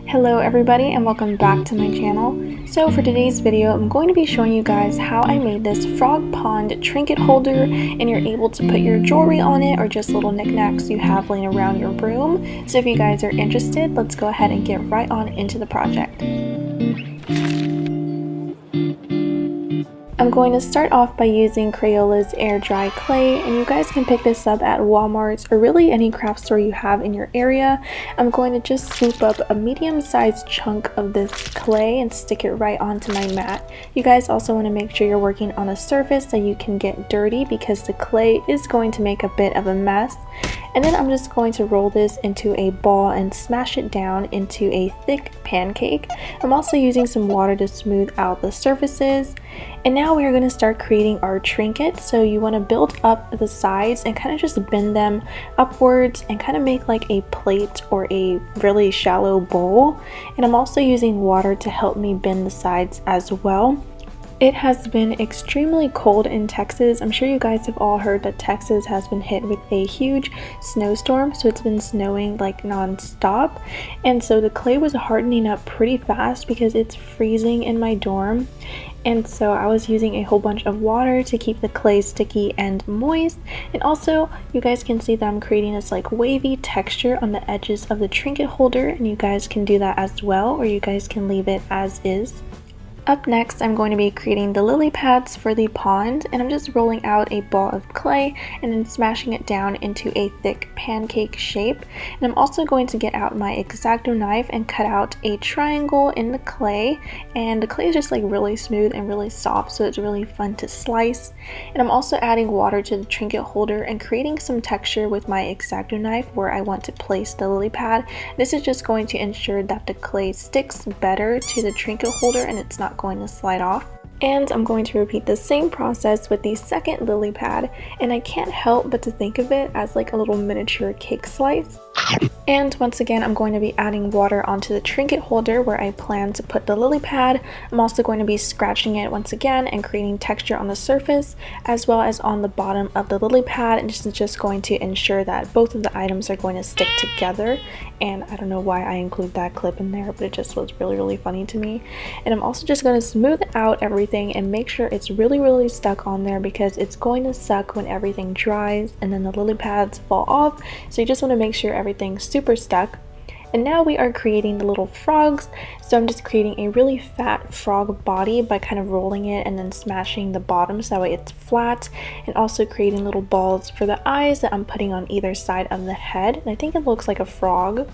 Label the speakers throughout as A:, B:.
A: Hello everybody and welcome back to my channel. So for today's video, I'm going to be showing you guys how I made this frog pond trinket holder, and you're able to put your jewelry on it or just little knickknacks you have laying around your room. So if you guys are interested, let's go ahead and get right on into the project. I'm going to start off by using Crayola's air dry clay, and you guys can pick this up at Walmart's or really any craft store you have in your area. I'm going to just scoop up a medium-sized chunk of this clay and stick it right onto my mat. You guys also want to make sure you're working on a surface that you can get dirty because the clay is going to make a bit of a mess. And then I'm just going to roll this into a ball and smash it down into a thick pancake. I'm also using some water to smooth out the surfaces. And now we're going to start creating our trinket. So you want to build up the sides and kind of just bend them upwards and kind of make like a plate or a really shallow bowl. And I'm also using water to help me bend the sides as well. It has been extremely cold in Texas. I'm sure you guys have all heard that Texas has been hit with a huge snowstorm, so it's been snowing like non-stop. And so the clay was hardening up pretty fast because it's freezing in my dorm. And so I was using a whole bunch of water to keep the clay sticky and moist. And also you guys can see that I'm creating this like wavy texture on the edges of the trinket holder, and you guys can do that as well, or you guys can leave it as is. Up next, I'm going to be creating the lily pads for the pond, and I'm just rolling out a ball of clay and then smashing it down into a thick pancake shape. And I'm also going to get out my X-Acto knife and cut out a triangle in the clay, and the clay is just like really smooth and really soft, so it's really fun to slice. And I'm also adding water to the trinket holder and creating some texture with my X-Acto knife where I want to place the lily pad. This is just going to ensure that the clay sticks better to the trinket holder and it's not going to slide off. And I'm going to repeat the same process with the second lily pad, and I can't help but to think of it as like a little miniature cake slice. And once again, I'm going to be adding water onto the trinket holder where I plan to put the lily pad. I'm also going to be scratching it once again and creating texture on the surface as well as on the bottom of the lily pad, and this is just going to ensure that both of the items are going to stick together. And I don't know why I include that clip in there, but it just was really funny to me. And I'm also just going to smooth out everything and make sure it's really stuck on there, because it's going to suck when everything dries and then the lily pads fall off. So you just want to make sure everything's super stuck. And now we are creating the little frogs. So I'm just creating a really fat frog body by kind of rolling it and then smashing the bottom so that way it's flat, and also creating little balls for the eyes that I'm putting on either side of the head. And I think it looks like a frog.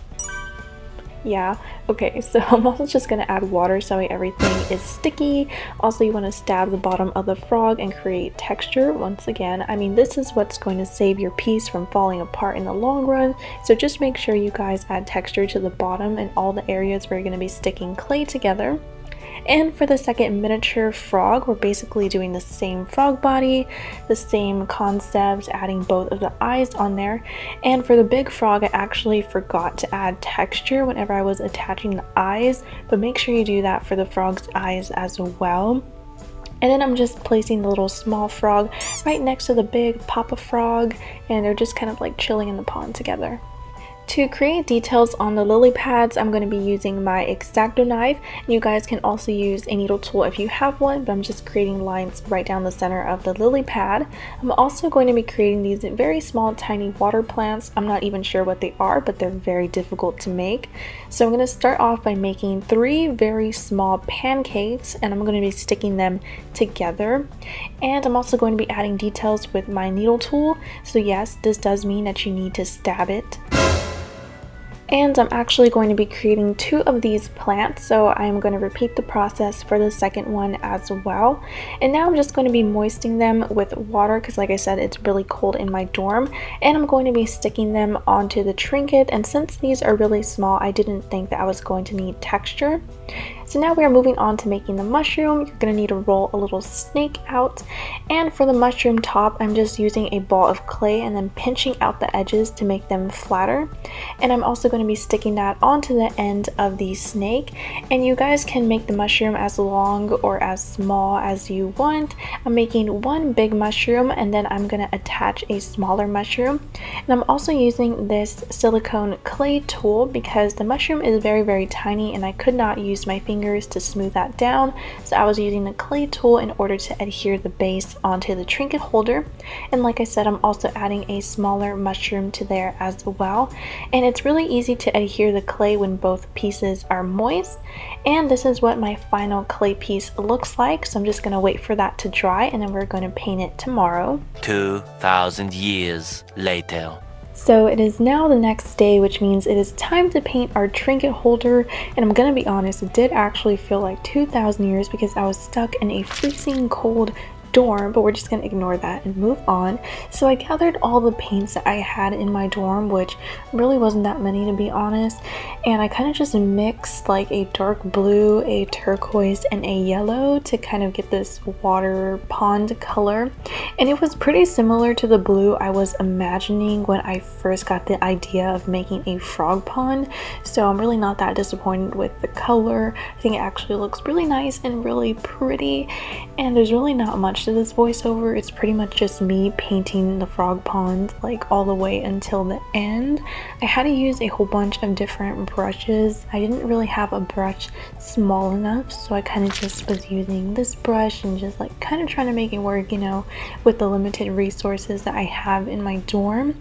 A: Yeah, okay, so I'm also just going to add water so everything is sticky. Also, you want to stab the bottom of the frog and create texture. Once again, I mean, this is what's going to save your piece from falling apart in the long run. So just make sure you guys add texture to the bottom and all the areas where you're going to be sticking clay together. And for the second miniature frog, we're basically doing the same frog body, the same concept, adding both of the eyes on there. And for the big frog, I actually forgot to add texture whenever I was attaching the eyes, but make sure you do that for the frog's eyes as well. And then I'm just placing the little small frog right next to the big papa frog, and they're just kind of like chilling in the pond together. To create details on the lily pads, I'm going to be using my X-Acto knife. You guys can also use a needle tool if you have one, but I'm just creating lines right down the center of the lily pad. I'm also going to be creating these very small tiny water plants. I'm not even sure what they are, but they're very difficult to make. So I'm going to start off by making 3 very small pancakes, and I'm going to be sticking them together. And I'm also going to be adding details with my needle tool. So yes, this does mean that you need to stab it. And I'm actually going to be creating 2 of these plants, so I'm going to repeat the process for the second one as well. And now I'm just going to be moistening them with water because, like I said, it's really cold in my dorm. And I'm going to be sticking them onto the trinket, and since these are really small, I didn't think that I was going to need texture. So now we are moving on to making the mushroom. You're going to need to roll a little snake out, and for the mushroom top, I'm just using a ball of clay and then pinching out the edges to make them flatter. And I'm also going going to be sticking that onto the end of the snake, and you guys can make the mushroom as long or as small as you want. I'm making one big mushroom and then I'm going to attach a smaller mushroom. And I'm also using this silicone clay tool because the mushroom is very tiny and I could not use my fingers to smooth that down, so I was using the clay tool in order to adhere the base onto the trinket holder. And like I said, I'm also adding a smaller mushroom to there as well, and it's really easy to adhere the clay when both pieces are moist. And this is what my final clay piece looks like, so I'm just going to wait for that to dry and then we're going to paint it tomorrow.
B: 2,000 years later.
A: So it is now the next day, which means it is time to paint our trinket holder, and I'm gonna be honest, it did actually feel like 2,000 years because I was stuck in a freezing cold dorm, but we're just gonna ignore that and move on. So I gathered all the paints that I had in my dorm, which really wasn't that many to be honest, and I kind of just mixed like a dark blue, a turquoise, and a yellow to kind of get this water pond color. And it was pretty similar to the blue I was imagining when I first got the idea of making a frog pond, so I'm really not that disappointed with the color. I think it actually looks really nice and really pretty, and there's really not much to this voiceover. It's pretty much just me painting the frog pond like all the way until the end. I had to use a whole bunch of different brushes. I didn't really have a brush small enough, so I kind of just was using this brush and just like kind of trying to make it work, you know, with the limited resources that I have in my dorm.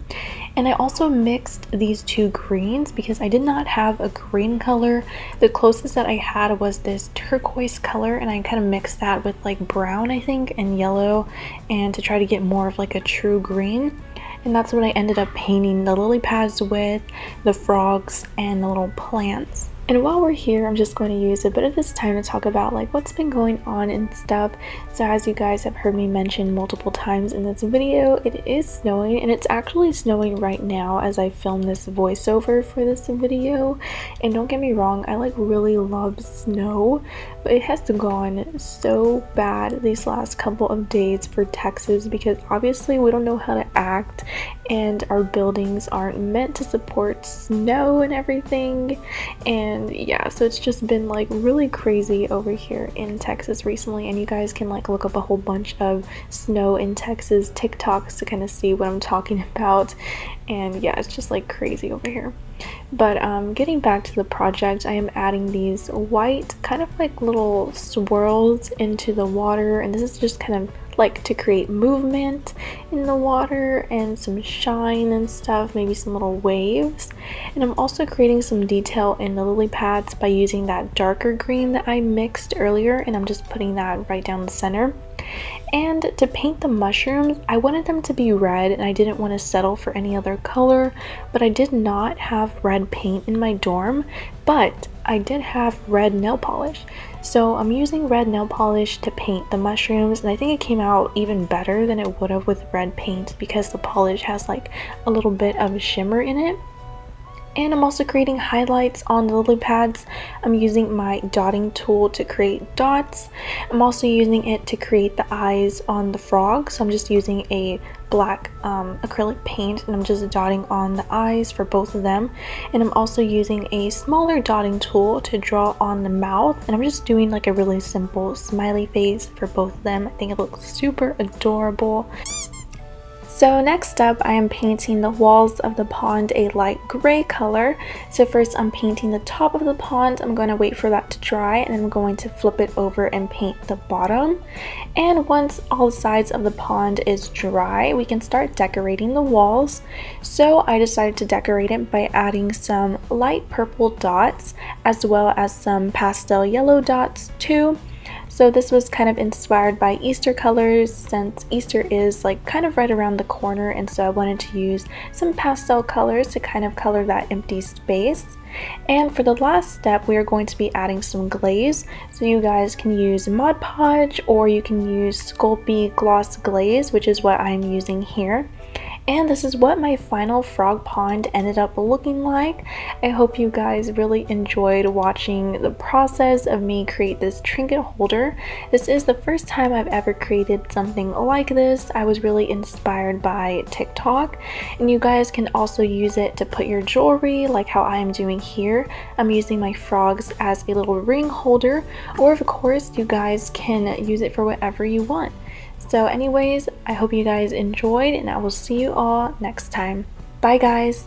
A: And I also mixed these two greens because I did not have a green color. The closest that I had was this turquoise color, and I kind of mixed that with like brown, I think, and yellow, and to try to get more of like a true green. And that's what I ended up painting the lily pads with, the frogs, and the little plants. And while we're here, I'm just going to use a bit of this time to talk about like what's been going on and stuff. So as you guys have heard me mention multiple times in this video, it is snowing, and it's actually snowing right now as I film this voiceover for this video. And don't get me wrong, I like really love snow, but it has gone so bad these last couple of days for Texas because obviously we don't know how to act, and our buildings aren't meant to support snow and everything. And yeah, so it's just been like really crazy over here in Texas recently, and you guys can like look up a whole bunch of snow in Texas TikToks to kind of see what I'm talking about. And yeah, it's just like crazy over here. But getting back to the project, I am adding these white kind of like little swirls into the water, and this is just kind of like to create movement in the water and some shine and stuff, maybe some little waves. And I'm also creating some detail in the lily pads by using that darker green that I mixed earlier, and I'm just putting that right down the center. And to paint the mushrooms, I wanted them to be red and I didn't want to settle for any other color, but I did not have red paint in my dorm, but I did have red nail polish. So I'm using red nail polish to paint the mushrooms, and I think it came out even better than it would have with red paint because the polish has like a little bit of a shimmer in it. And I'm also creating highlights on the lily pads. I'm using my dotting tool to create dots. I'm also using it to create the eyes on the frog. So I'm just using a black acrylic paint, and I'm just dotting on the eyes for both of them. And I'm also using a smaller dotting tool to draw on the mouth, and I'm just doing like a really simple smiley face for both of them. I think it looks super adorable. So next up, I am painting the walls of the pond a light gray color. So first I'm painting the top of the pond. I'm going to wait for that to dry, and I'm going to flip it over and paint the bottom. And once all sides of the pond is dry, we can start decorating the walls. So I decided to decorate it by adding some light purple dots as well as some pastel yellow dots too. So this was kind of inspired by Easter colors, since Easter is like kind of right around the corner, and so I wanted to use some pastel colors to kind of color that empty space. And for the last step, we are going to be adding some glaze. So you guys can use Mod Podge or you can use Sculpey Gloss Glaze, which is what I'm using here. And this is what my final frog pond ended up looking like. I hope you guys really enjoyed watching the process of me create this trinket holder. This is the first time I've ever created something like this. I was really inspired by TikTok, and you guys can also use it to put your jewelry like how I am doing here. I'm using my frogs as a little ring holder, or of course you guys can use it for whatever you want. So anyways, I hope you guys enjoyed, and I will see you all next time. Bye guys!